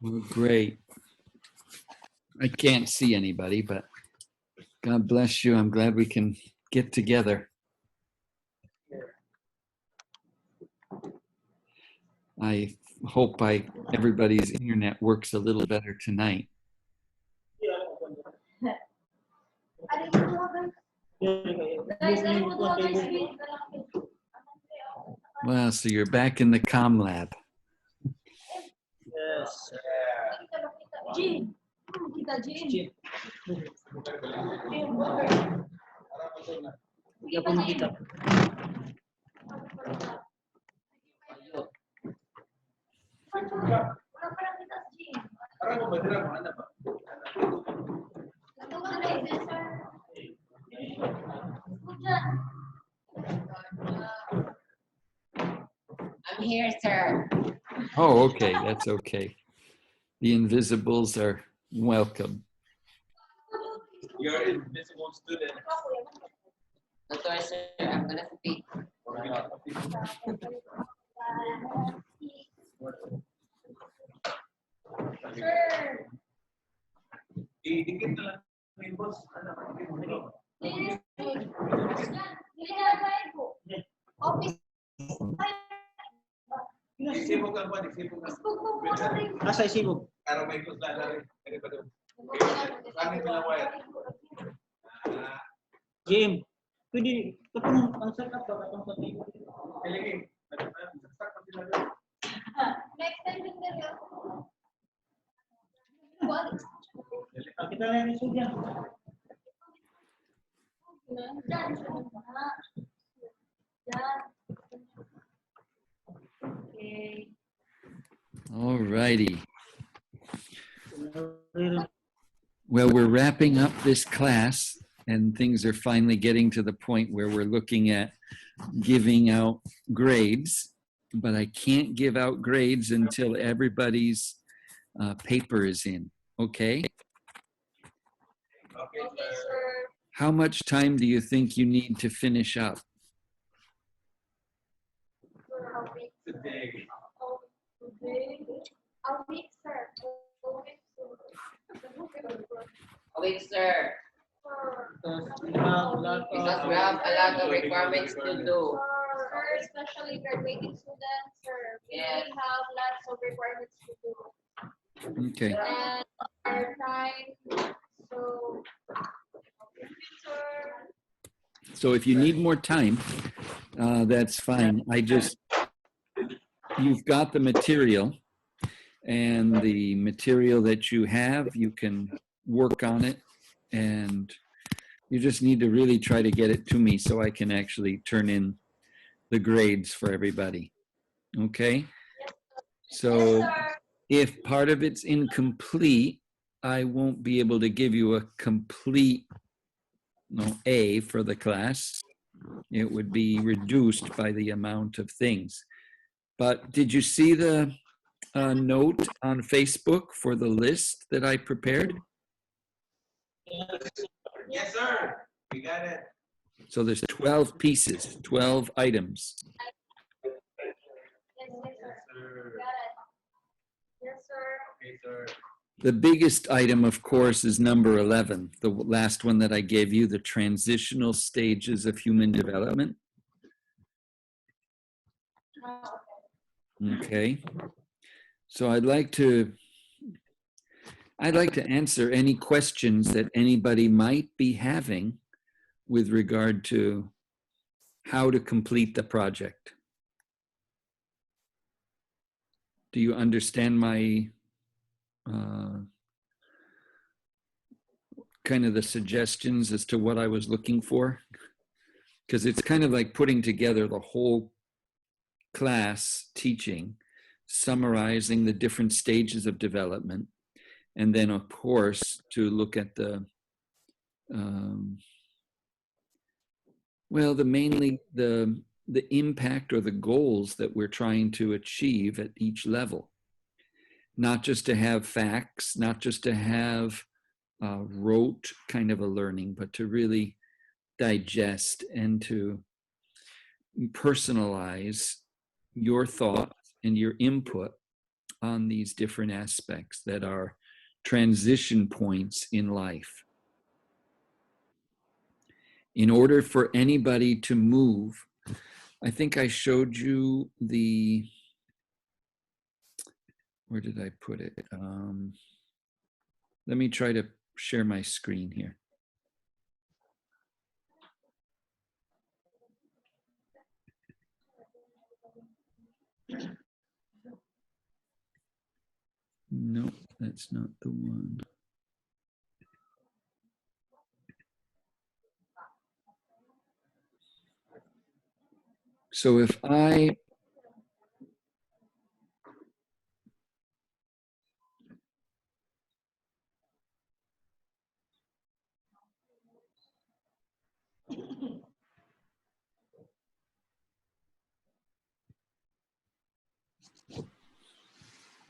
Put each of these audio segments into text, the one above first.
Well, great. I can't see anybody, but God bless you. I'm glad we can get together. I hope everybody's internet works a little better tonight. Well, so you're back in the comm lab. Yes. Jean. Kita Jean. Hindi ako makita. Wala pa lang kita Jean. I'm here, sir. Oh, okay. That's okay. The invisibles are welcome. You're an invisible student. Doctor, sir, I'm gonna speak. Sir. Idikit na lang yung boss. Office. Isibog ang buwan, isibog ang Asa isibog? araw may kusla na rin. Ano ba doon? Saan yung pinawaya? Jim, pwede, kapag ang setup ba katong sa table? Kailangan. Next time yung dere. Kita lang yung sudyan. Okay. All righty. Well, we're wrapping up this class and things are finally getting to the point where we're looking at giving out grades, but I can't give out grades until everybody's paper is in, okay? Okay, Okay, sir. sir. How much time do you think you need to finish up? A week. Today. A week, sir. A week, sir. Because we have a lot of requirements to do. Sir, especially graduating students, sir. We Yes. have lots of requirements to do. Okay. And our time, so, sir. So if you need more time, that's fine. You've got the material, and the material that you have, you can work on it, and you just need to really try to get it to me so I can actually turn in the grades for everybody. Okay? So Yes, sir. if part of it's incomplete, I won't be able to give you a complete A for the class. It would be reduced by the amount of things. But did you see the note on Facebook for the list that I prepared? Yes, sir. We got it. So there's 12 pieces, 12 items. Yes, sir. Got it. Yes, sir. Okay, sir. The biggest item, of course, is number 11, the last one that I gave you, the transitional stages of human development. Okay. So I'd like to answer any questions that anybody might be having with regard to how to complete the project. Do you understand my kind of the suggestions as to what I was looking for? Because it's kind of like putting together the whole class teaching, summarizing the different stages of development, and then of course to look at the mainly the impact or the goals that we're trying to achieve at each level. Not just to have facts, not just to have rote kind of a learning, but to really digest and to personalize your thoughts and your input on these different aspects that are transition points in life. In order for anybody to move, I think I showed you the, where did I put it? Let me try to share my screen here. No, that's not the one. So if I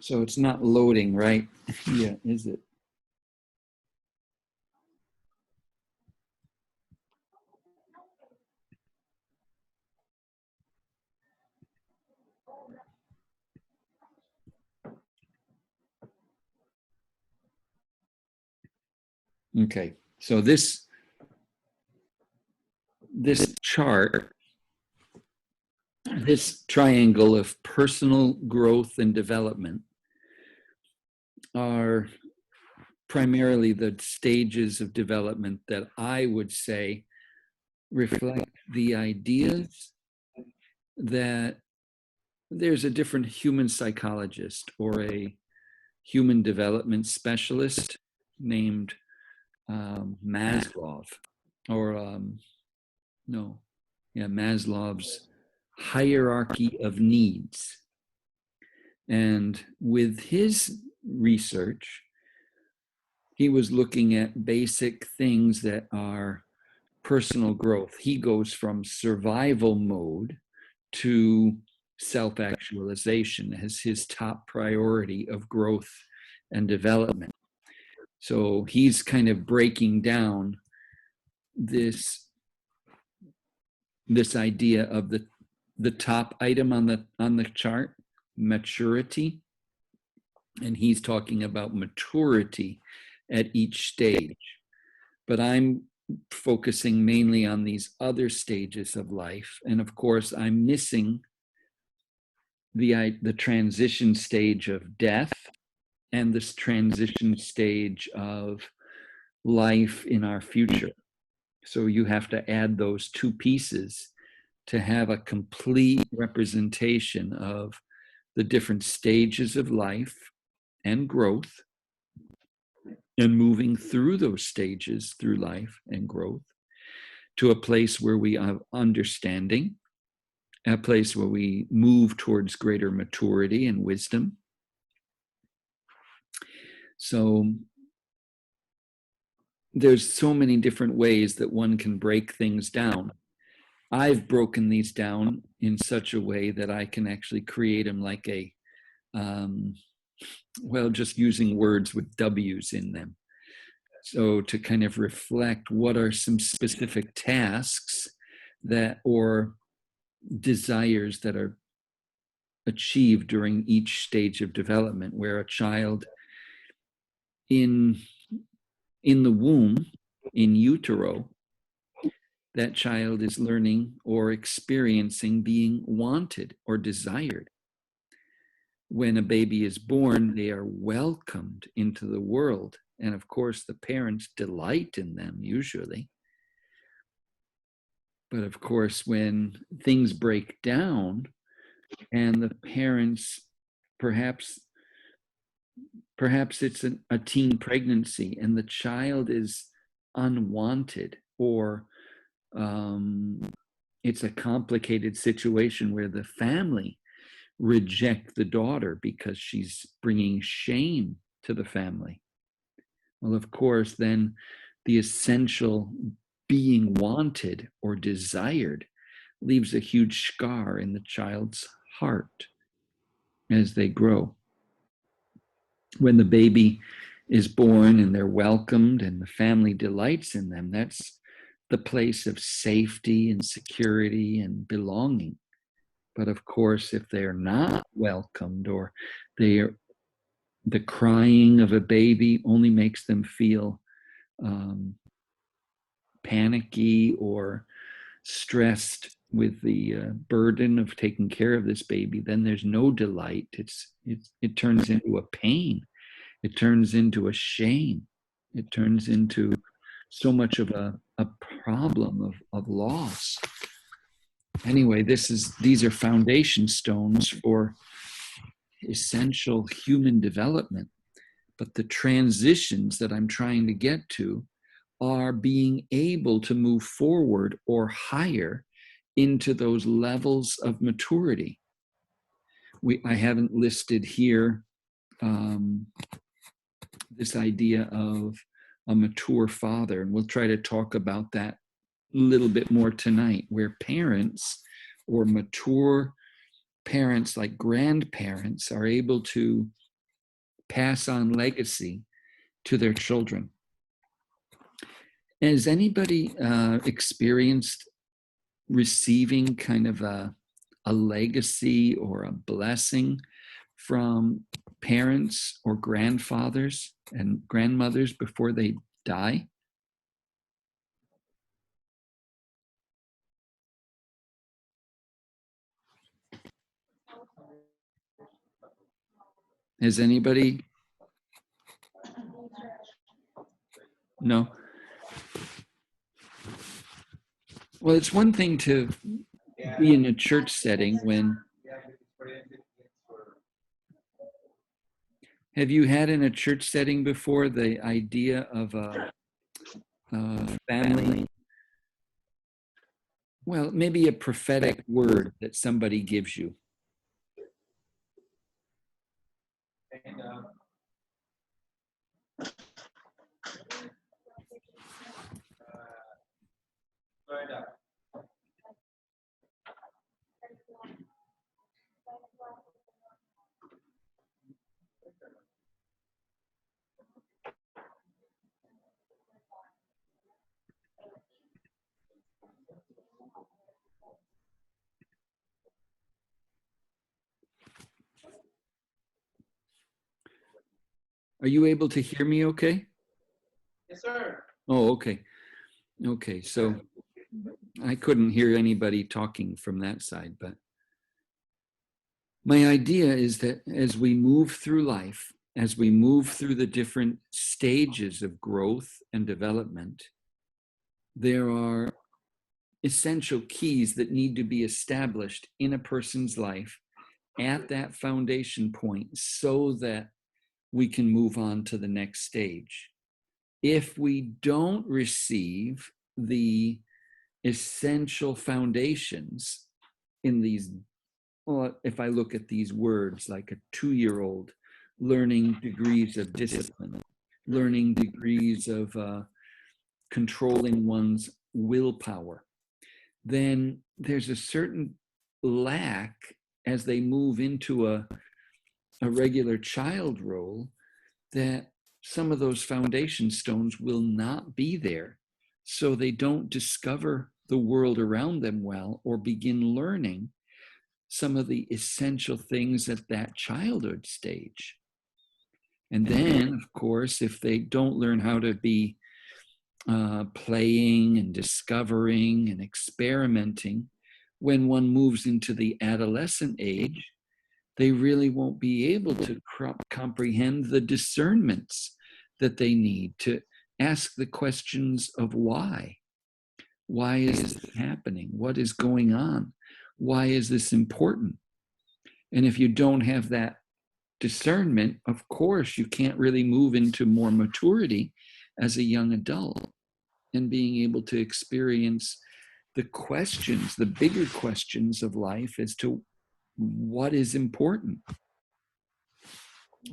so it's not loading, right? Yeah, is it? Okay, so this chart, this triangle of personal growth and development are primarily the stages of development that I would say reflect the ideas that there's a different human psychologist or a human development specialist named Maslow, or Maslow's hierarchy of needs. And with his research, he was looking at basic things that are personal growth. He goes from survival mode to self-actualization as his top priority of growth and development. So he's kind of breaking down this idea of the top item on the chart, maturity, and he's talking about maturity at each stage. But I'm focusing mainly on these other stages of life, and of course I'm missing the transition stage of death and this transition stage of life in our future. So you have to add those two pieces to have a complete representation of the different stages of life and growth, and moving through those stages through life and growth to a place where we have understanding, a place where we move towards greater maturity and wisdom. So there's so many different ways that one can break things down. I've broken these down in such a way that I can actually create them like a, just using words with W's in them. So to kind of reflect what are some specific tasks that, or desires that are achieved during each stage of development, where a child in the womb, in utero, that child is learning or experiencing being wanted or desired. When a baby is born, they are welcomed into the world. And of course, the parents delight in them usually. But of course, when things break down and the parents, perhaps it's a teen pregnancy and the child is unwanted, or it's a complicated situation where the family reject the daughter because she's bringing shame to the family. Well, of course, then the essential being wanted or desired leaves a huge scar in the child's heart as they grow. When the baby is born and they're welcomed and the family delights in them, that's the place of safety and security and belonging. But of course, if they're not welcomed or they the crying of a baby only makes them feel panicky or stressed with the burden of taking care of this baby, then there's no delight. It turns into a pain. It turns into a shame. It turns into so much of a problem of loss. Anyway, these are foundation stones for essential human development. But the transitions that I'm trying to get to are being able to move forward or higher into those levels of maturity. I haven't listed here this idea of a mature father, and we'll try to talk about that a little bit more tonight, where parents or mature parents like grandparents are able to pass on legacy to their children. Has anybody experienced receiving kind of a legacy or a blessing from parents or grandfathers and grandmothers before they die? Has anybody? No? Well, it's one thing to be in a church setting when... Have you had in a church setting before the idea of a family? Well, maybe a prophetic word that somebody gives you. Are you able to hear me okay? Yes, sir. Oh, okay. Okay, so I couldn't hear anybody talking from that side, but my idea is that as we move through life, as we move through the different stages of growth and development, there are essential keys that need to be established in a person's life at that foundation point so that we can move on to the next stage. If we don't receive the essential foundations in these, well, if I look at these words like a 2-year-old learning degrees of discipline, learning degrees of controlling one's willpower, then there's a certain lack as they move into a regular child role, that some of those foundation stones will not be there. So they don't discover the world around them well or begin learning some of the essential things at that childhood stage. And then, of course, if they don't learn how to be playing and discovering and experimenting, when one moves into the adolescent age, they really won't be able to comprehend the discernments that they need to ask the questions of why. Why is this happening? What is going on? Why is this important? And if you don't have that discernment, of course, you can't really move into more maturity as a young adult and being able to experience the questions, the bigger questions of life as to what is important,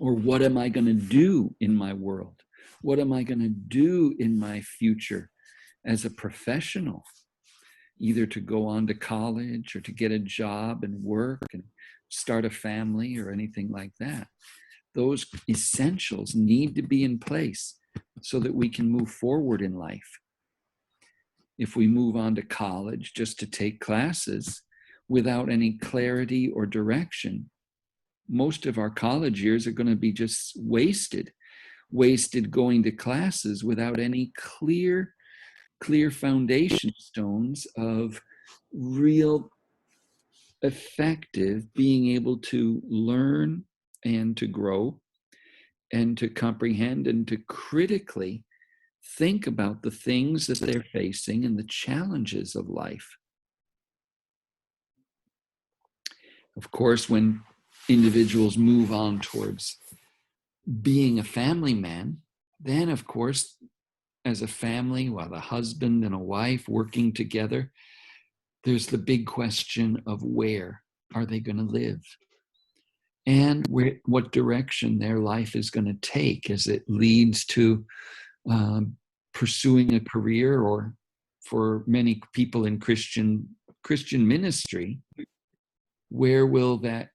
or what am I going to do in my world? What am I going to do in my future as a professional, either to go on to college or to get a job and work and start a family or anything like that? Those essentials need to be in place so that we can move forward in life. If we move on to college just to take classes without any clarity or direction, most of our college years are going to be just wasted going to classes without any clear foundation stones of real effective being able to learn and to grow and to comprehend and to critically think about the things that they're facing and the challenges of life. Of course, when individuals move on towards being a family man, then of course, as a family, while a husband and a wife working together, there's the big question of where are they going to live? And what direction their life is going to take as it leads to pursuing a career, or for many people in Christian ministry, where will that,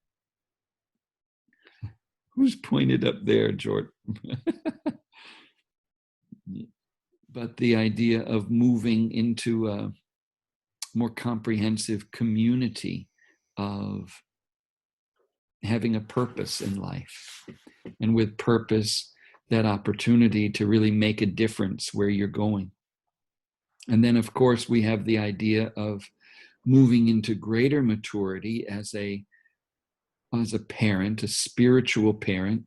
who's pointed up there, Jordan? But the idea of moving into a more comprehensive community of having a purpose in life, and with purpose, that opportunity to really make a difference where you're going. And then, of course, we have the idea of moving into greater maturity as a parent, a spiritual parent,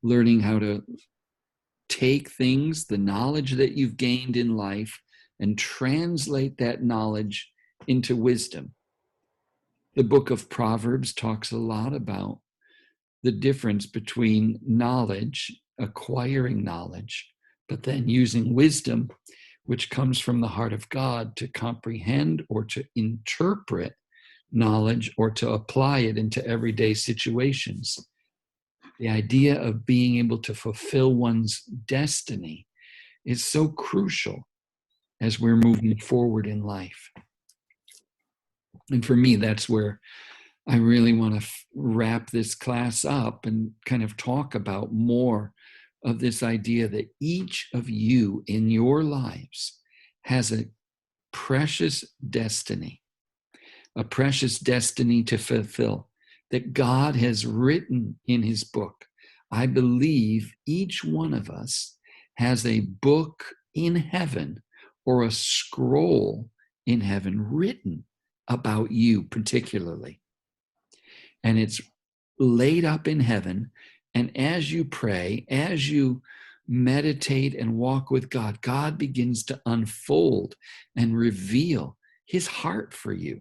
learning how to take things, the knowledge that you've gained in life, and translate that knowledge into wisdom. The book of Proverbs talks a lot about the difference between knowledge, acquiring knowledge, but then using wisdom, which comes from the heart of God, to comprehend or to interpret knowledge or to apply it into everyday situations. The idea of being able to fulfill one's destiny is so crucial as we're moving forward in life. And for me, that's where I really want to wrap this class up and kind of talk about more of this idea that each of you in your lives has a precious destiny to fulfill, that God has written in his book. I believe each one of us has a book in heaven, or a scroll in heaven written about you particularly. And it's laid up in heaven. And as you pray, as you meditate and walk with God, God begins to unfold and reveal his heart for you.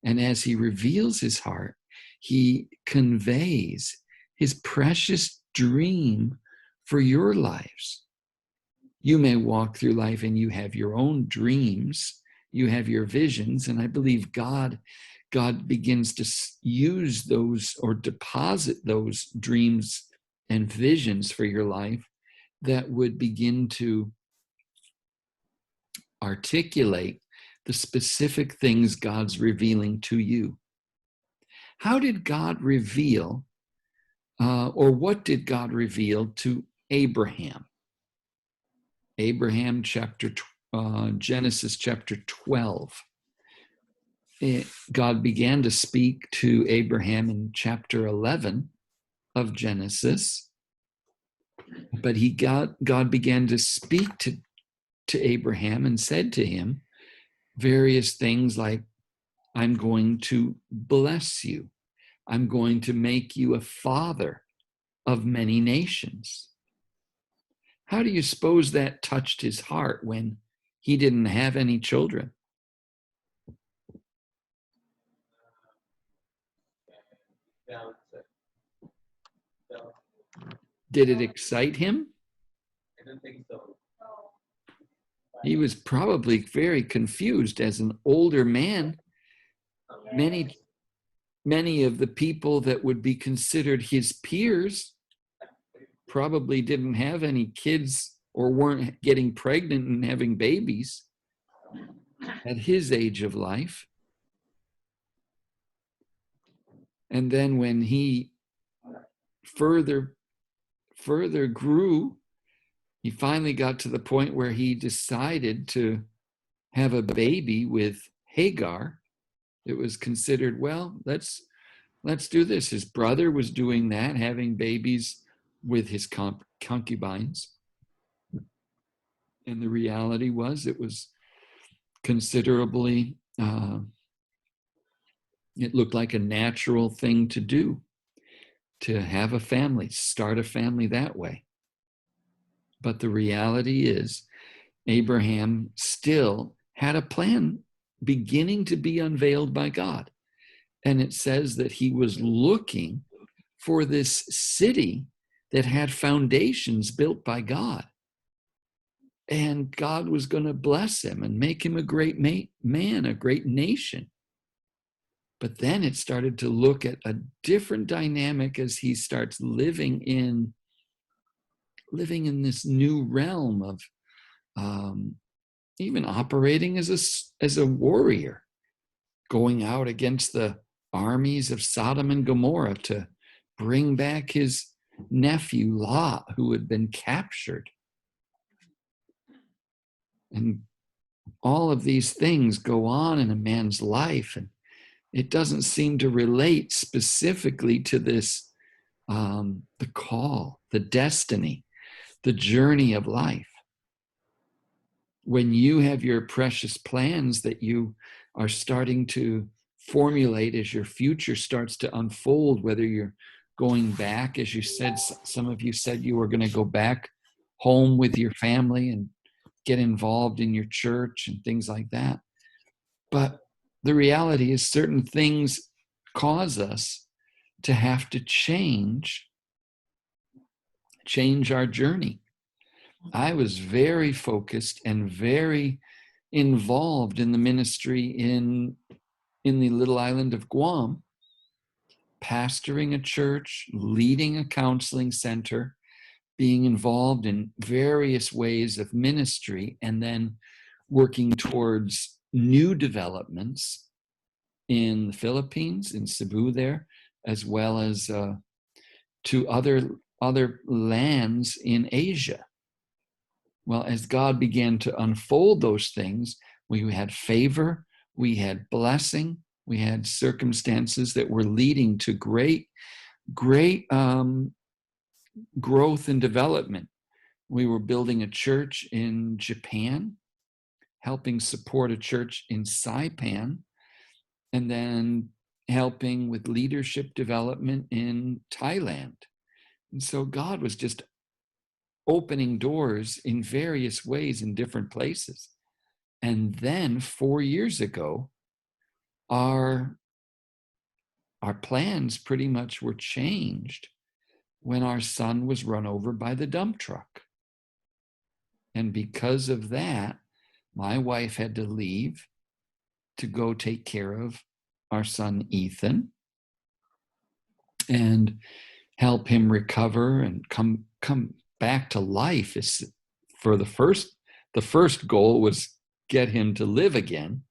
And as he reveals his heart, he conveys his precious dream for your lives. You may walk through life and you have your own dreams, you have your visions, and I believe God begins to use those or deposit those dreams and visions for your life that would begin to articulate the specific things God's revealing to you. How did God reveal, or what did God reveal to Abraham? Genesis chapter 12. God began to speak to Abraham in chapter 11 of Genesis, but God began to speak to Abraham and said to him various things like, I'm going to bless you. I'm going to make you a father of many nations. How do you suppose that touched his heart when he didn't have any children? Did it excite him? I don't think so. He was probably very confused as an older man. Many of the people that would be considered his peers probably didn't have any kids or weren't getting pregnant and having babies at his age of life. And then when he further grew, he finally got to the point where he decided to have a baby with Hagar. It was considered, well, let's let's do this. His brother was doing that, having babies with his concubines. And the reality was it was considerably, it looked like a natural thing to do, to have a family, start a family that way. But the reality is Abraham still had a plan beginning to be unveiled by God. And it says that he was looking for this city that had foundations built by God. And God was going to bless him and make him a great man, a great nation. But then it started to look at a different dynamic as he starts living in this new realm of even operating as a warrior, going out against the armies of Sodom and Gomorrah to bring back his nephew Lot, who had been captured. And all of these things go on in a man's life, and it doesn't seem to relate specifically to this, the call, the destiny, the journey of life. When you have your precious plans that you are starting to formulate as your future starts to unfold, whether you're going back, as you said, some of you said you were going to go back home with your family and get involved in your church and things like that. But the reality is certain things cause us to have to change our journey. I was very focused and very involved in the ministry in the little island of Guam, pastoring a church, leading a counseling center, being involved in various ways of ministry, and then working towards new developments in the Philippines, in Cebu there, as well as to other lands in Asia. Well, as God began to unfold those things, we had favor, we had blessing, we had circumstances that were leading to great growth and development. We were building a church in Japan, helping support a church in Saipan, and then helping with leadership development in Thailand. And so God was just opening doors in various ways in different places. And then 4 years ago, our plans pretty much were changed when our son was run over by the dump truck. And because of that, my wife had to leave to go take care of our son Ethan and help him recover and come back to life. Is for the first goal was get him to live again.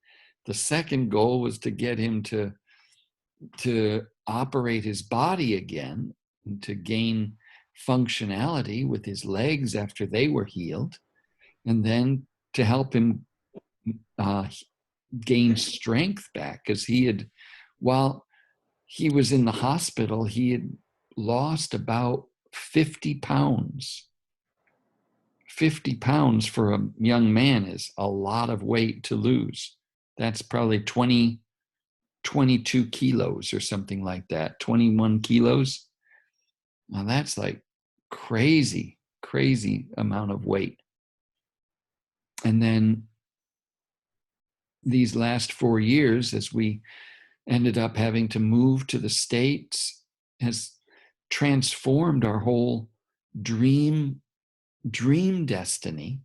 The second goal was to get him to operate his body again and to gain functionality with his legs after they were healed, and then to help him gain strength back, because while he was in the hospital, he had lost about 50 pounds. 50 pounds for a young man is a lot of weight to lose. That's probably 22 kilos or something like that, 21 kilos. Now that's like crazy amount of weight. And then these last 4 years, as we ended up having to move to the States, has transformed our whole dream destiny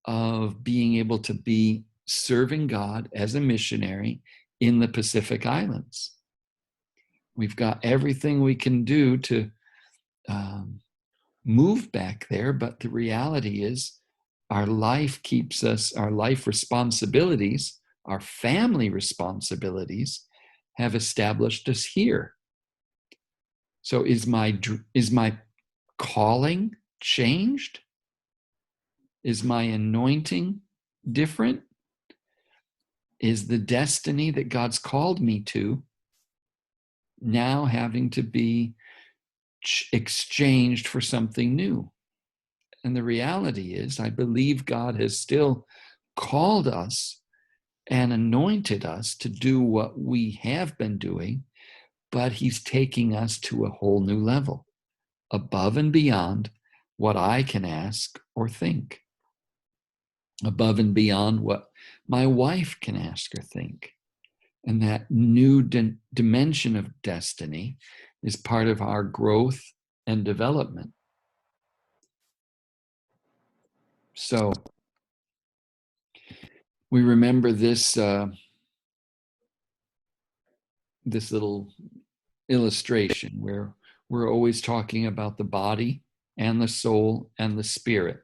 of being able to be serving God as a missionary in the Pacific Islands. We've got everything we can do to move back there, but the reality is our life responsibilities, our family responsibilities have established us here. So is my calling changed? Is my anointing different? Is the destiny that God's called me to now having to be exchanged for something new. And the reality is, I believe God has still called us and anointed us to do what we have been doing, but he's taking us to a whole new level, above and beyond what I can ask or think, above and beyond what my wife can ask or think. And that new dimension of destiny is part of our growth and development. So we remember this this little illustration where we're always talking about the body and the soul and the spirit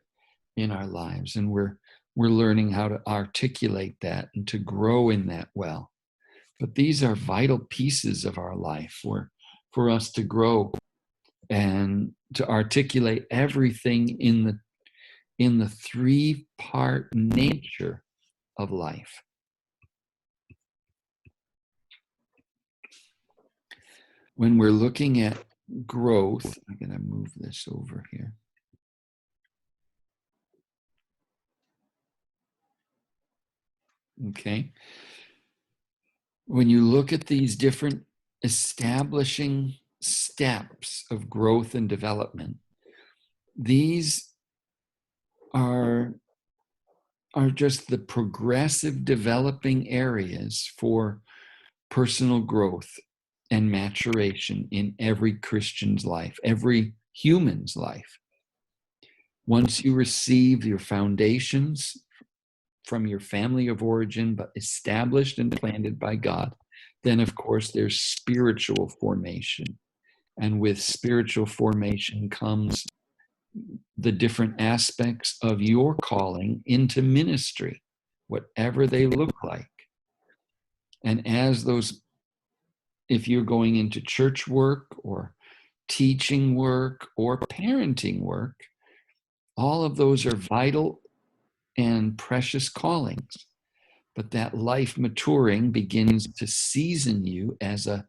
in our lives, and we're learning how to articulate that and to grow in that well. But these are vital pieces of our life for us to grow and to articulate everything in the three-part nature of life. When we're looking at growth, I'm going to move this over here. Okay. When you look at these different establishing steps of growth and development, these are just the progressive developing areas for personal growth and maturation in every Christian's life, every human's life. Once you receive your foundations from your family of origin, but established and planted by God, then of course there's spiritual formation. And with spiritual formation comes the different aspects of your calling into ministry, whatever they look like. And as those, if you're going into church work or teaching work or parenting work, all of those are vital and precious callings. But that life maturing begins to season you as a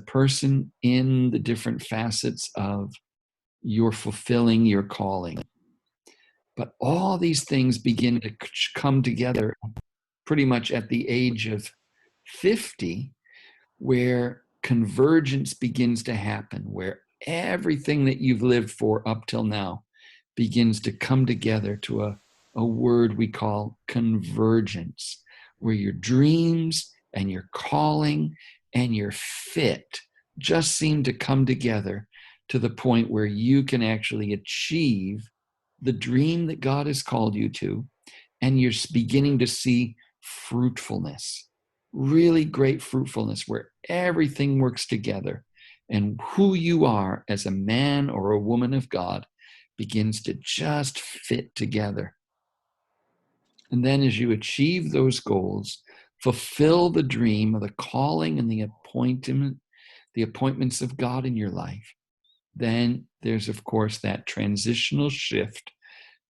person in the different facets of your fulfilling your calling. But all these things begin to come together pretty much at the age of 50, where convergence begins to happen, where everything that you've lived for up till now begins to come together to a word we call convergence, where your dreams and your calling and your fit just seem to come together to the point where you can actually achieve the dream that God has called you to, and you're beginning to see fruitfulness, really great fruitfulness, where everything works together, and who you are as a man or a woman of God begins to just fit together. And then as you achieve those goals, fulfill the dream of the calling and the appointments of God in your life, then there's, of course, that transitional shift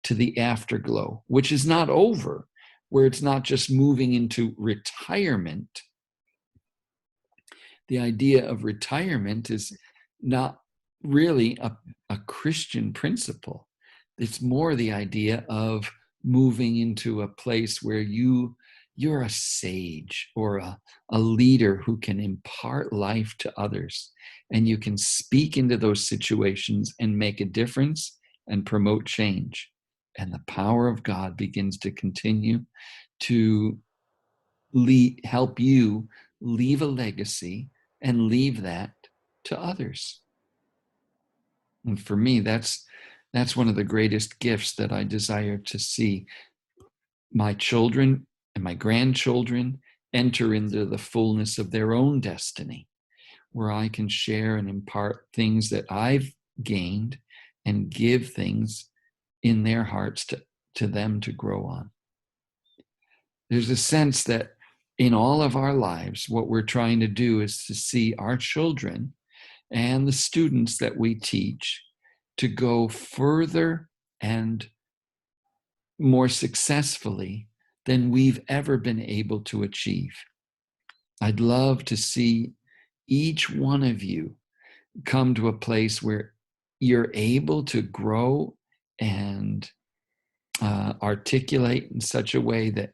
to the afterglow, which is not over, where it's not just moving into retirement. The idea of retirement is not really a Christian principle. It's more the idea of moving into a place where you're a sage or a leader who can impart life to others, and you can speak into those situations and make a difference and promote change. And the power of God begins to continue to help you leave a legacy and leave that to others. And for me, that's one of the greatest gifts that I desire to see my children and my grandchildren enter into the fullness of their own destiny, where I can share and impart things that I've gained and give things in their hearts to them to grow on. There's a sense that in all of our lives, what we're trying to do is to see our children and the students that we teach to go further and more successfully than we've ever been able to achieve. I'd love to see each one of you come to a place where you're able to grow and articulate in such a way that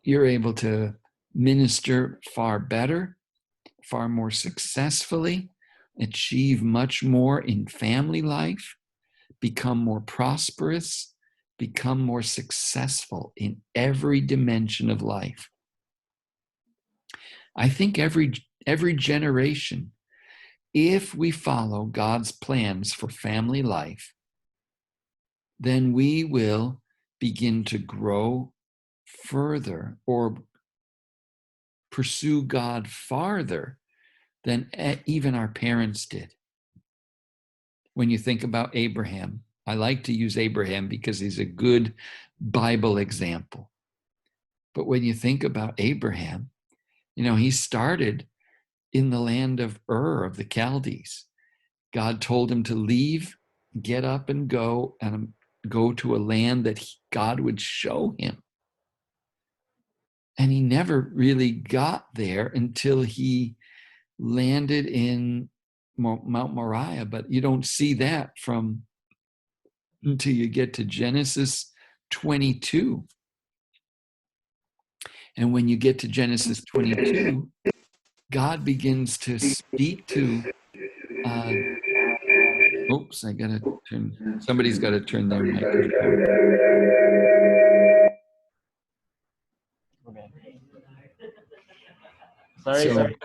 you're able to minister far better, far more successfully, achieve much more in family life, become more prosperous, become more successful in every dimension of life. I think every generation, if we follow God's plans for family life, then we will begin to grow further or pursue God farther than even our parents did. When you think about Abraham, I like to use Abraham because he's a good Bible example. But when you think about Abraham, he started in the land of Ur of the Chaldees. God told him to leave, get up and go to a land that God would show him. And he never really got there until he landed in Mount Moriah. But you don't see that until you get to Genesis 22. And when you get to Genesis 22, God begins to speak to, somebody's got to turn their microphone. Sorry.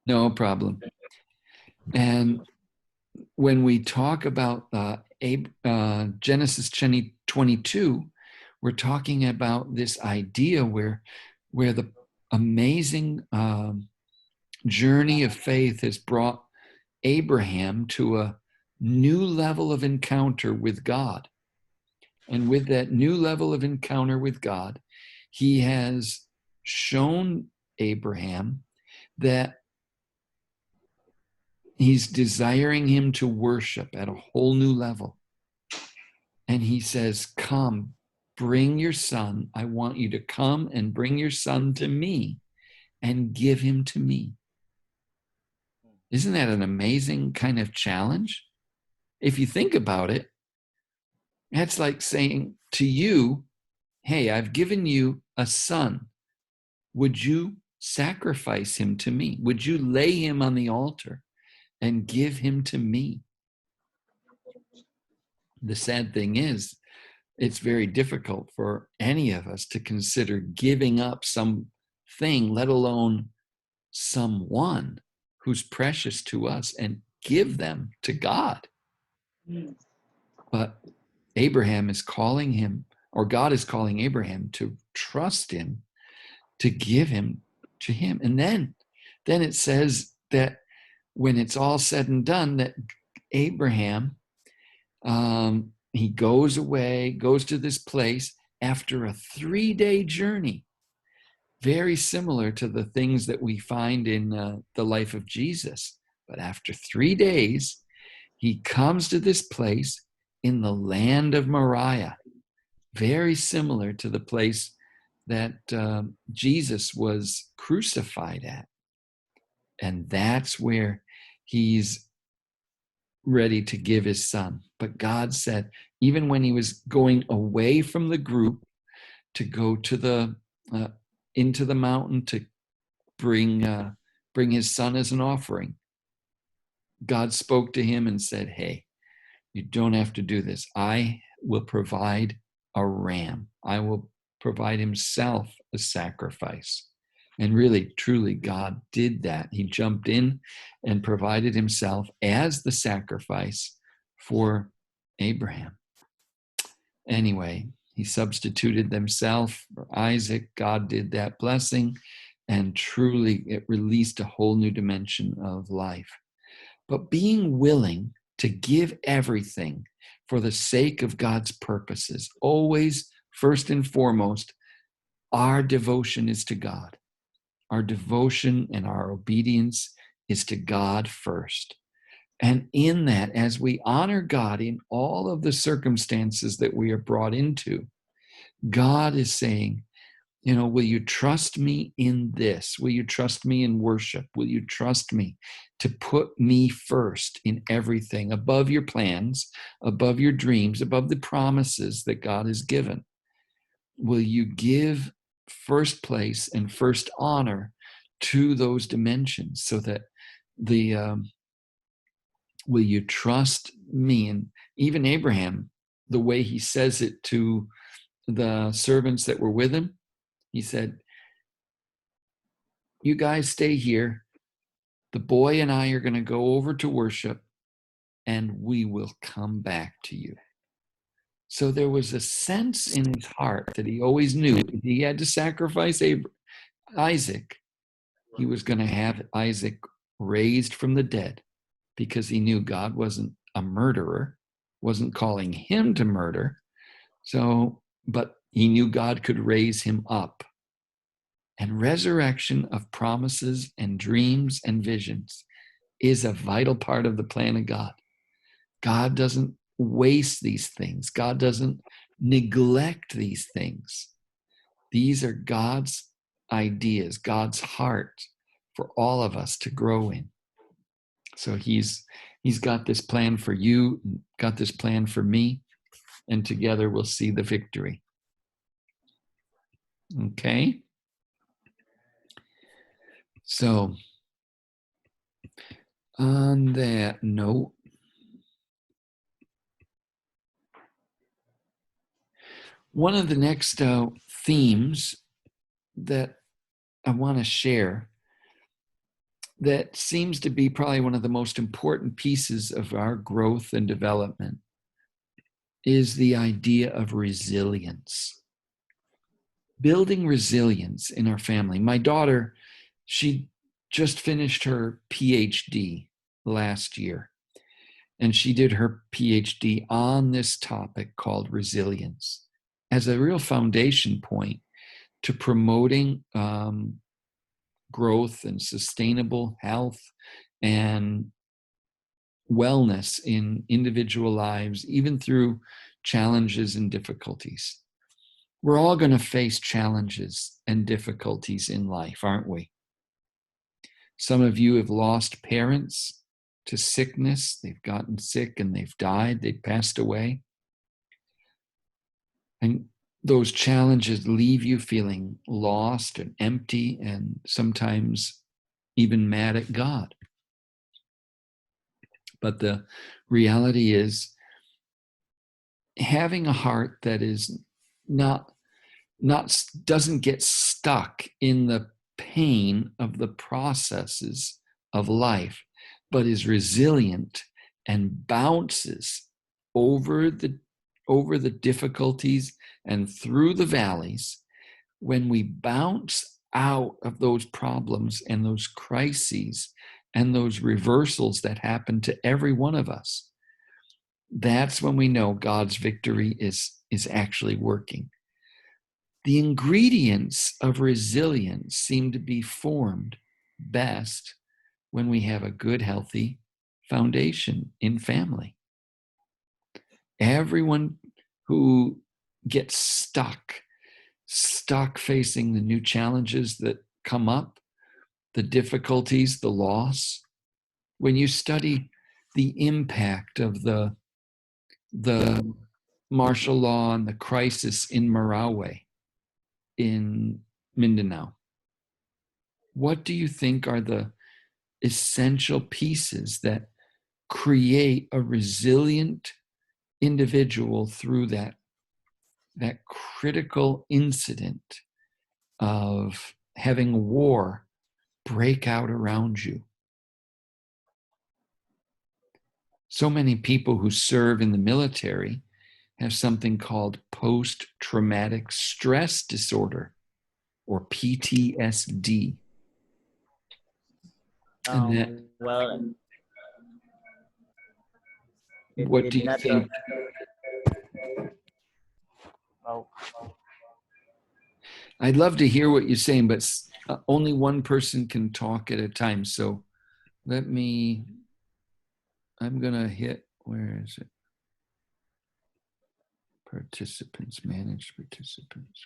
No problem. And when we talk about Genesis 22, we're talking about this idea where the amazing journey of faith has brought Abraham to a new level of encounter with God. And with that new level of encounter with God, he has shown Abraham that he's desiring him to worship at a whole new level. And he says, come, bring your son. I want you to come and bring your son to me and give him to me. Isn't that an amazing kind of challenge? If you think about it, that's like saying to you, hey, I've given you a son. Would you sacrifice him to me? Would you lay him on the altar and give him to me? The sad thing is, it's very difficult for any of us to consider giving up something, let alone someone who's precious to us, and give them to God. But Abraham is calling him, or God is calling Abraham to trust him, to give him to him. And then it says that when it's all said and done, that Abraham, he goes away, goes to this place after a 3-day journey, very similar to the things that we find in the life of Jesus. But after 3 days, he comes to this place in the land of Moriah, very similar to the place that Jesus was crucified at. And that's where he's ready to give his son. But God said, even when he was going away from the group to go to into the mountain to bring his son as an offering, God spoke to him and said, hey, you don't have to do this. I will provide a ram. I will provide himself a sacrifice. And really, truly, God did that. He jumped in and provided himself as the sacrifice for Abraham. Anyway, he substituted himself for Isaac. God did that blessing, and truly it released a whole new dimension of life. But being willing to give everything for the sake of God's purposes, always, first and foremost, our devotion is to God. Our devotion and our obedience is to God first. And in that, as we honor God in all of the circumstances that we are brought into, God is saying, You know, will you trust me in this? Will you trust me in worship? Will you trust me to put me first in everything, above your plans, above your dreams, above the promises that God has given? Will you give first place and first honor to those dimensions so that will you trust me? And even Abraham, the way he says it to the servants that were with him, he said, you guys stay here. The boy and I are going to go over to worship, and we will come back to you. So there was a sense in his heart that he always knew if he had to sacrifice Isaac, he was going to have Isaac raised from the dead, because he knew God wasn't a murderer, wasn't calling him to murder. So, but he knew God could raise him up. And resurrection of promises and dreams and visions is a vital part of the plan of God. God doesn't waste these things. God doesn't neglect these things. These are God's ideas, God's heart for all of us to grow in. So he's got this plan for you, got this plan for me, and together we'll see the victory. Okay? So, on that note, one of the next themes that I want to share that seems to be probably one of the most important pieces of our growth and development is the idea of resilience. Building resilience in our family. My daughter, she just finished her PhD last year, and she did her PhD on this topic called resilience as a real foundation point to promoting growth and sustainable health and wellness in individual lives, even through challenges and difficulties. We're all going to face challenges and difficulties in life, aren't we? Some of you have lost parents to sickness. They've gotten sick and they've died. They've passed away. And those challenges leave you feeling lost and empty and sometimes even mad at God. But the reality is, having a heart that is not doesn't get stuck in the pain of the processes of life, but is resilient and bounces over the difficulties and through the valleys. When we bounce out of those problems and those crises and those reversals that happen to every one of us, that's when we know God's victory is actually working. The ingredients of resilience seem to be formed best when we have a good, healthy foundation in family. Everyone who gets stuck facing the new challenges that come up, the difficulties, the loss, when you study the impact of the martial law and the crisis in Marawi, in Mindanao, what do you think are the essential pieces that create a resilient individual through that critical incident of having a war break out around you? So many people who serve in the military have something called post-traumatic stress disorder, or PTSD. And that, Well, what do you not think? oh, I'd love to hear what you're saying, but only one person can talk at a time. So I'm going to hit, where is it? Participants, manage participants.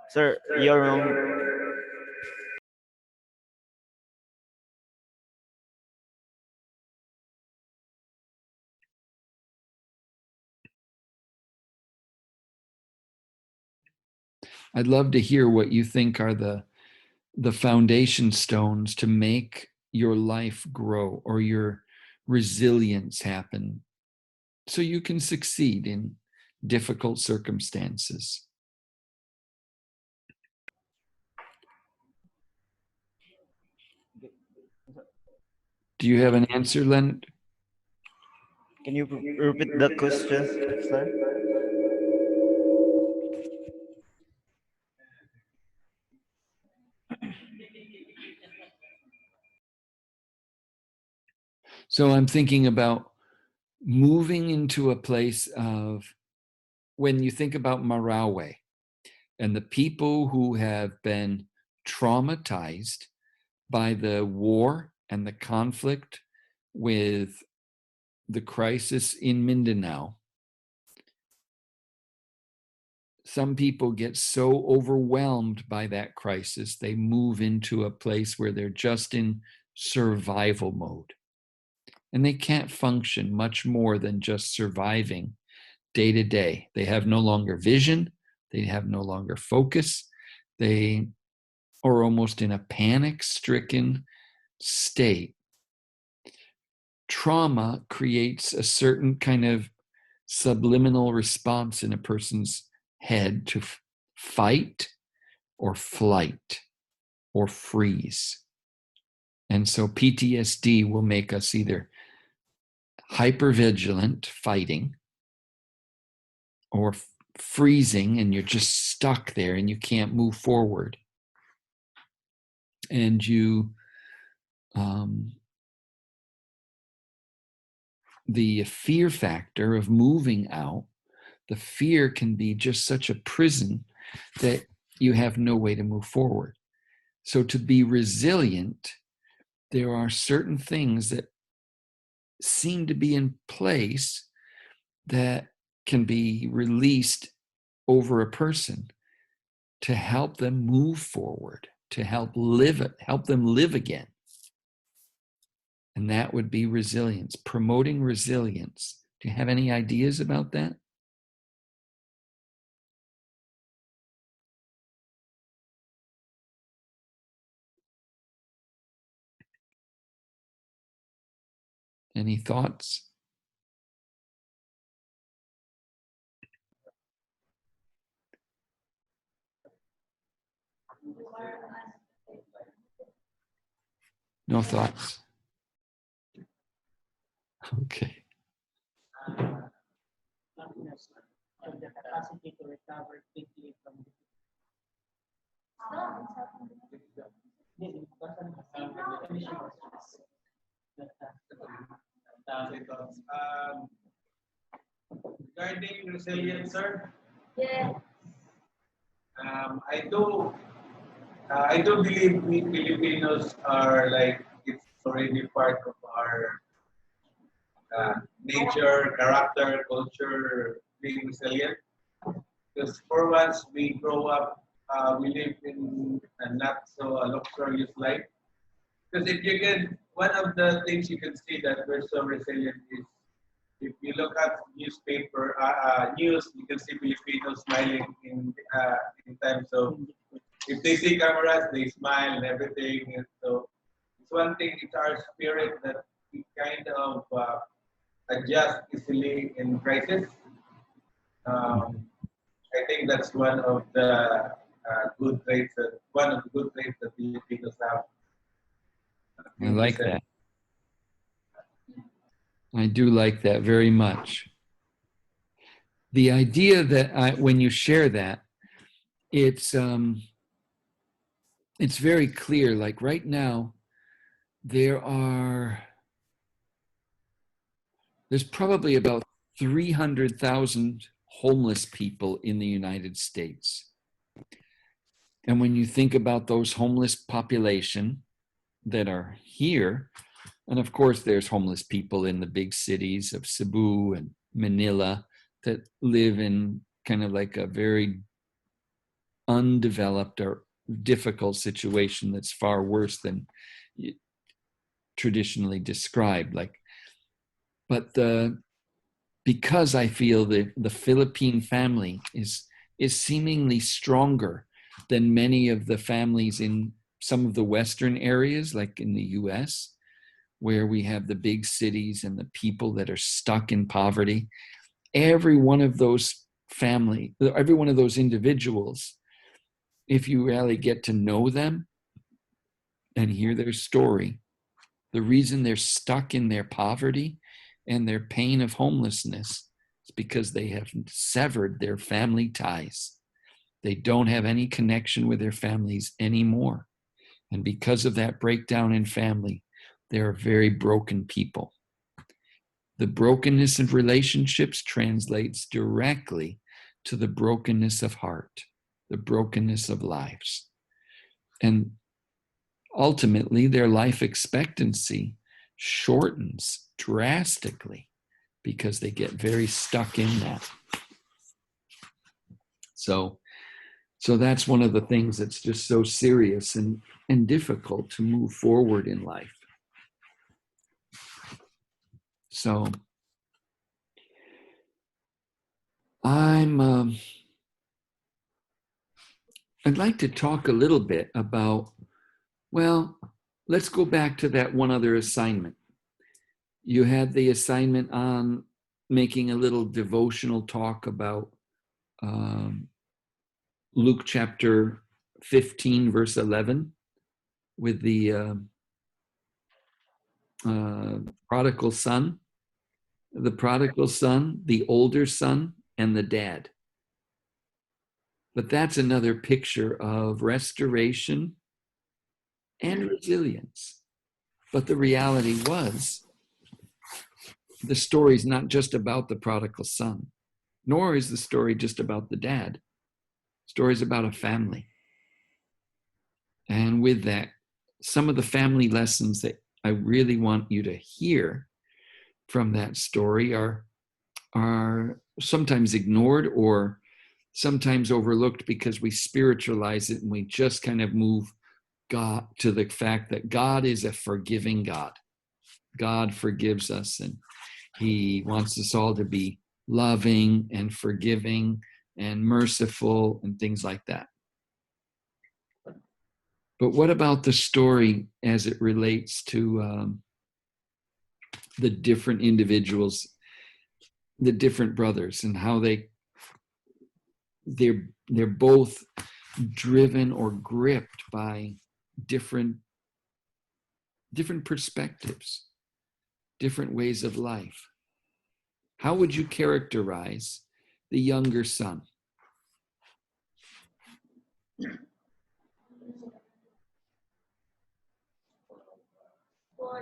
Sir, your room. I'd love to hear what you think are the foundation stones to make your life grow or your resilience happen so you can succeed in difficult circumstances. Do you have an answer, Leonard? Can you repeat the question, sir? So I'm thinking about moving into a place of, when you think about Marawi and the people who have been traumatized by the war and the conflict with the crisis in Mindanao, some people get so overwhelmed by that crisis, they move into a place where they're just in survival mode. And they can't function much more than just surviving day to day. They have no longer vision. They have no longer focus. They are almost in a panic-stricken state. Trauma creates a certain kind of subliminal response in a person's head to fight or flight or freeze. And so PTSD will make us either hypervigilant, fighting, or freezing, and you're just stuck there and you can't move forward. And you, the fear factor of moving out, the fear can be just such a prison that you have no way to move forward. So to be resilient, there are certain things that seem to be in place that can be released over a person to help them move forward, to help them live again. And that would be resilience, promoting resilience. Do you have any ideas about that? Any thoughts? No thoughts? Okay. The capacity to recover quickly from Regarding resilience, sir, Yes. I do believe we Filipinos are like, it's already part of our nature, character, culture, being resilient. Because for once we grow up, we live in a not so luxurious life. Because if you can, one of the things you can see that we're so resilient is if you look at news, you can see Filipinos smiling in times of, if they see cameras, they smile and everything. And so it's one thing, it's our spirit that we kind of adjust easily in crisis. I think that's one of the one of the good traits that Filipinos have. I like that. I do like that very much. The idea that when you share that, it's very clear. Like right now, there's probably about 300,000 homeless people in the United States. And when you think about those homeless population that are here, and of course there's homeless people in the big cities of Cebu and Manila that live in kind of like a very undeveloped or difficult situation that's far worse than traditionally described. But because I feel the Philippine family is seemingly stronger than many of the families in some of the Western areas, like in the US, where we have the big cities and the people that are stuck in poverty. Every one of those individuals, if you really get to know them and hear their story, the reason they're stuck in their poverty and their pain of homelessness is because they have severed their family ties. They don't have any connection with their families anymore. And because of that breakdown in family, they're very broken people. The brokenness of relationships translates directly to the brokenness of heart, the brokenness of lives. And ultimately, their life expectancy shortens drastically because they get very stuck in that. So that's one of the things that's just so serious and difficult to move forward in life. So I'd like to talk a little bit about, well, let's go back to that one other assignment. You had the assignment on making a little devotional talk about Luke chapter 15, verse 11, with the prodigal son, the older son, and the dad. But that's another picture of restoration and resilience. But the reality was, the story is not just about the prodigal son, nor is the story just about the dad. The story is about a family. And with that, some of the family lessons that I really want you to hear from that story are sometimes ignored or sometimes overlooked because we spiritualize it and we just kind of move God to the fact that God is a forgiving God. God forgives us and he wants us all to be loving and forgiving and merciful and things like that. But what about the story as it relates to the different individuals, the different brothers, and how they're both driven or gripped by different perspectives, different ways of life? How would you characterize the younger son? Boy.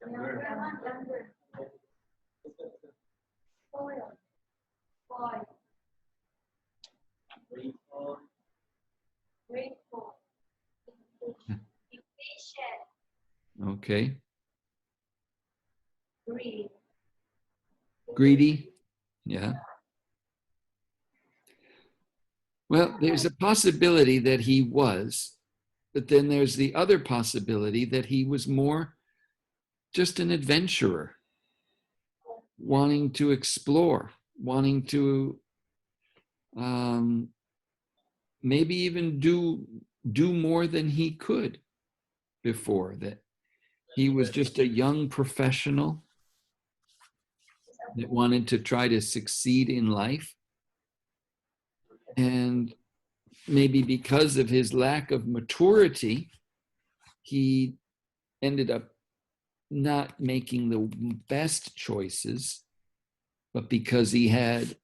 Younger. Boy. Boy. Grateful. Patient. Okay. Greedy. Yeah. Well, there's a possibility that he was, but then there's the other possibility that he was more just an adventurer, wanting to explore, wanting to maybe even do more than he could before. That he was just a young professional that wanted to try to succeed in life. And maybe because of his lack of maturity, he ended up not making the best choices, but because he had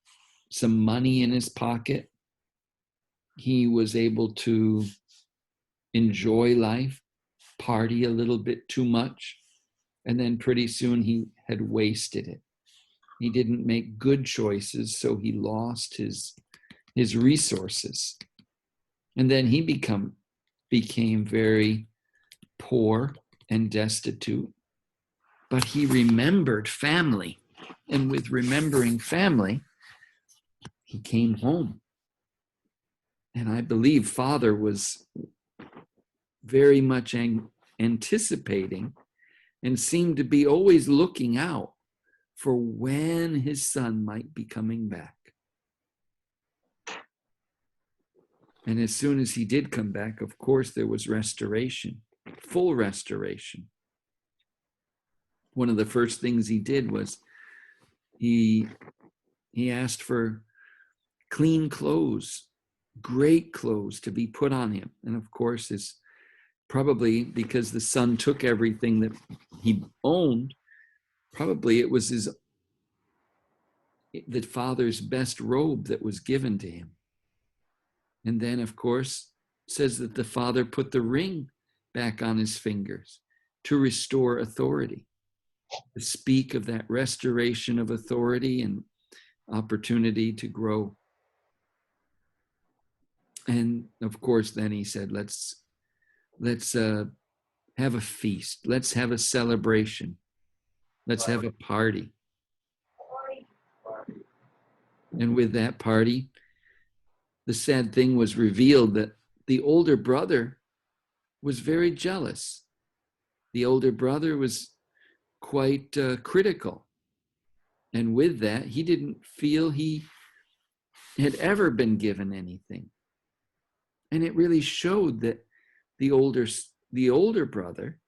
some money in his pocket, he was able to enjoy life, party a little bit too much, and then pretty soon he had wasted it. He didn't make good choices, so he lost his resources. And then he became very poor and destitute. But he remembered family. And with remembering family, he came home. And I believe Father was very much anticipating and seemed to be always looking out for when his son might be coming back. And as soon as he did come back, of course, there was restoration, full restoration. One of the first things he did was he asked for clean clothes, great clothes to be put on him. And of course, it's probably because the son took everything that he owned, probably it was the father's best robe that was given to him. And then, of course, it says that the father put the ring back on his fingers to restore authority, to speak of that restoration of authority and opportunity to grow. And of course, then he said, let's have a feast. Let's have a celebration. Let's have a party. And with that party, the sad thing was revealed that the older brother was very jealous. The older brother was quite critical. And with that, he didn't feel he had ever been given anything. And it really showed that the older brother,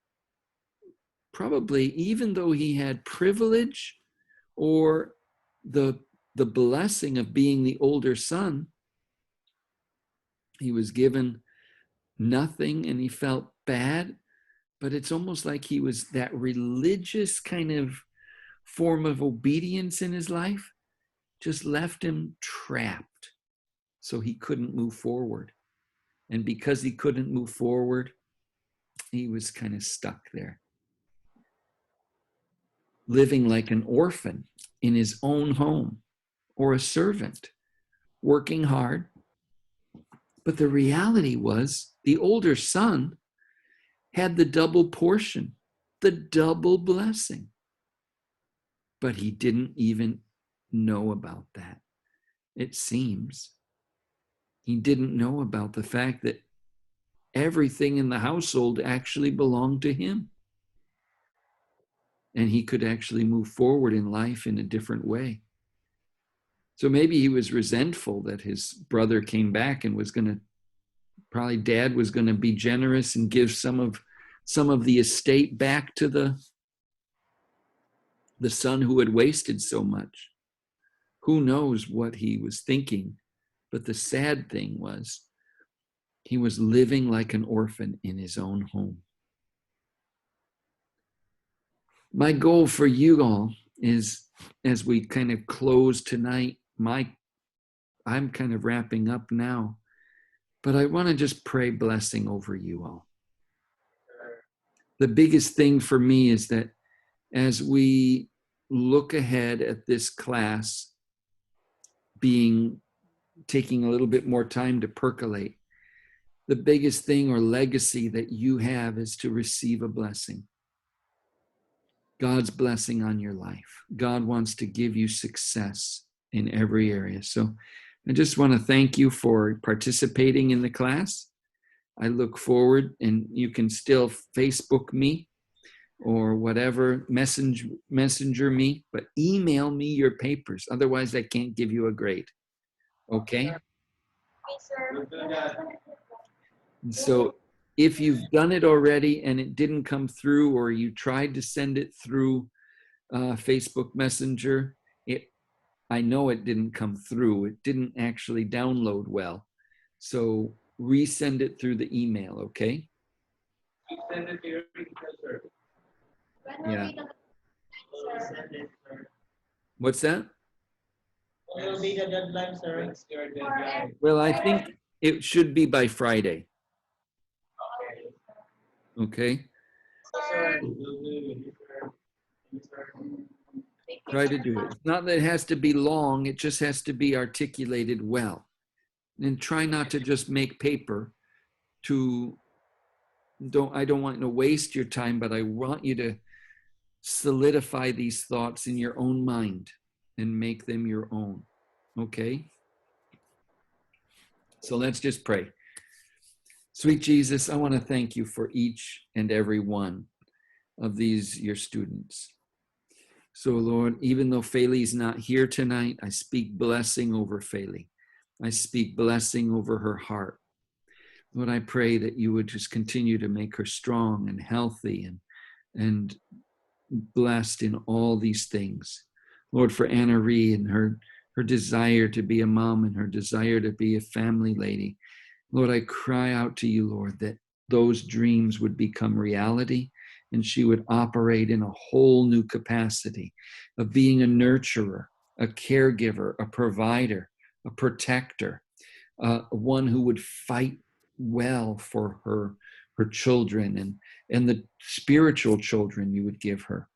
probably even though he had privilege or the blessing of being the older son, he was given nothing and he felt bad. But it's almost like he was that religious kind of form of obedience in his life just left him trapped. So he couldn't move forward. And because he couldn't move forward, he was kind of stuck there, living like an orphan in his own home or a servant, working hard. But the reality was the older son had the double portion, the double blessing. But he didn't even know about that. It seems he didn't know about the fact that everything in the household actually belonged to him. And he could actually move forward in life in a different way. So maybe he was resentful that his brother came back and was going to, probably dad was going to be generous and give some of the estate back to the son who had wasted so much. Who knows what he was thinking? But the sad thing was, he was living like an orphan in his own home. My goal for you all is, as we kind of close tonight, I'm kind of wrapping up now, but I want to just pray blessing over you all. The biggest thing for me is that as we look ahead at this class taking a little bit more time to percolate, the biggest thing or legacy that you have is to receive a blessing. God's blessing on your life. God wants to give you success in every area. So I just want to thank you for participating in the class. I look forward, and you can still Facebook me or whatever, messenger me, but email me your papers. Otherwise, I can't give you a grade. Okay? And so if you've done it already and it didn't come through, or you tried to send it through Facebook Messenger, I know it didn't come through. It didn't actually download well. So resend it through the email, okay? Send it to your email, sir. Yeah. What's that? What will be the deadline, sir? What's your deadline? Well, I think it should be by Friday. Okay? Sir, we'll do it, sir. Try to do it. It's not that it has to be long, it just has to be articulated well. And try not to just make paper I don't want to waste your time, but I want you solidify these thoughts in your own mind and make them your own. Okay? So let's just pray. Sweet Jesus, I want to thank you for each and every one of these, your students. So Lord, even though Faylee's not here tonight, I speak blessing over Faylee. I speak blessing over her heart. Lord, I pray that you would just continue to make her strong and healthy and blessed in all these things. Lord, for Anna Ree and her desire to be a mom and her desire to be a family lady. Lord, I cry out to you, Lord, that those dreams would become reality and she would operate in a whole new capacity of being a nurturer, a caregiver, a provider, a protector, one who would fight well for her children and the spiritual children you would give her.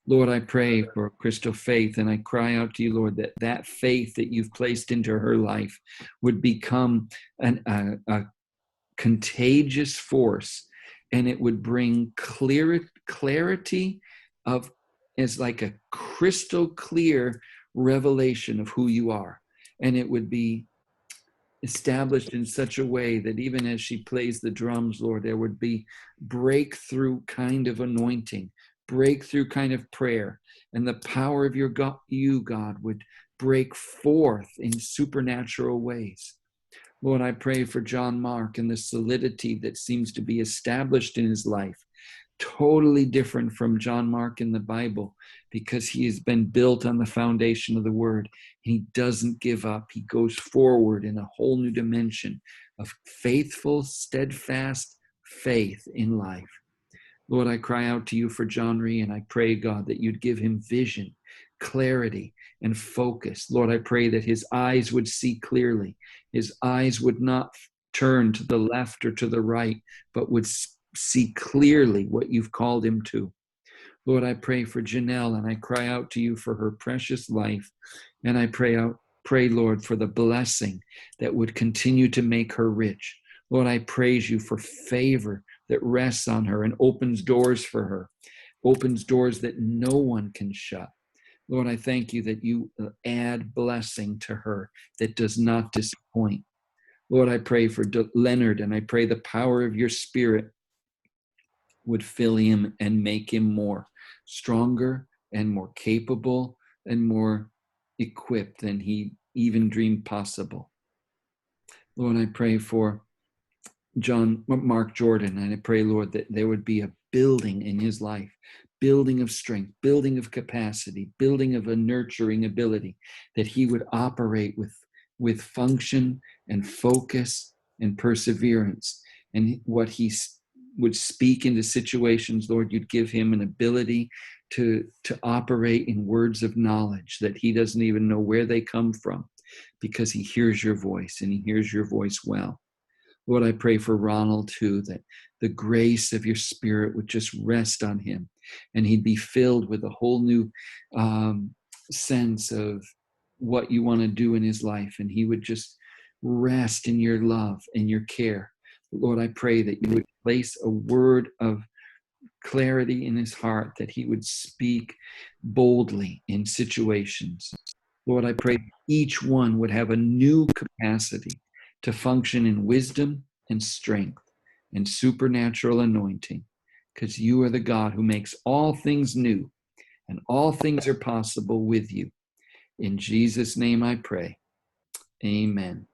Lord, I pray for Crystal Faith, and I cry out to you, Lord, that faith that you've placed into her life would become a contagious force, and it would bring clarity of, as like a crystal clear revelation of who you are. And it would be established in such a way that even as she plays the drums, Lord, there would be breakthrough kind of anointing, breakthrough kind of prayer, and the power of your God, would break forth in supernatural ways. Lord, I pray for John Mark and the solidity that seems to be established in his life, totally different from John Mark in the Bible, because he has been built on the foundation of the word. He doesn't give up. He goes forward in a whole new dimension of faithful, steadfast faith in life. Lord, I cry out to you for John Ree, and I pray, God, that you'd give him vision, clarity, and focus. Lord, I pray that his eyes would see clearly. His eyes would not turn to the left or to the right, but would see clearly what you've called him to. Lord, I pray for Janelle, and I cry out to you for her precious life. And I pray, Lord, for the blessing that would continue to make her rich. Lord, I praise you for favor that rests on her and opens doors for her, opens doors that no one can shut. Lord, I thank you that you add blessing to her that does not disappoint. Lord, I pray for Leonard, and I pray the power of your Spirit would fill him and make him more stronger and more capable and more equipped than he even dreamed possible. Lord, I pray for Mark Jordan, and I pray, Lord, that there would be a building in his life, building of strength, building of capacity, building of a nurturing ability, that he would operate with function and focus and perseverance. And what he would speak into situations, Lord, you'd give him an ability to operate in words of knowledge that he doesn't even know where they come from, because he hears your voice, and he hears your voice well. Lord, I pray for Ronald too, that the grace of your Spirit would just rest on him, and he'd be filled with a whole new sense of what you want to do in his life, and he would just rest in your love and your care. Lord, I pray that you would place a word of clarity in his heart, that he would speak boldly in situations. Lord, I pray each one would have a new capacity to function in wisdom and strength and supernatural anointing, because you are the God who makes all things new, and all things are possible with you. In Jesus' name I pray. Amen.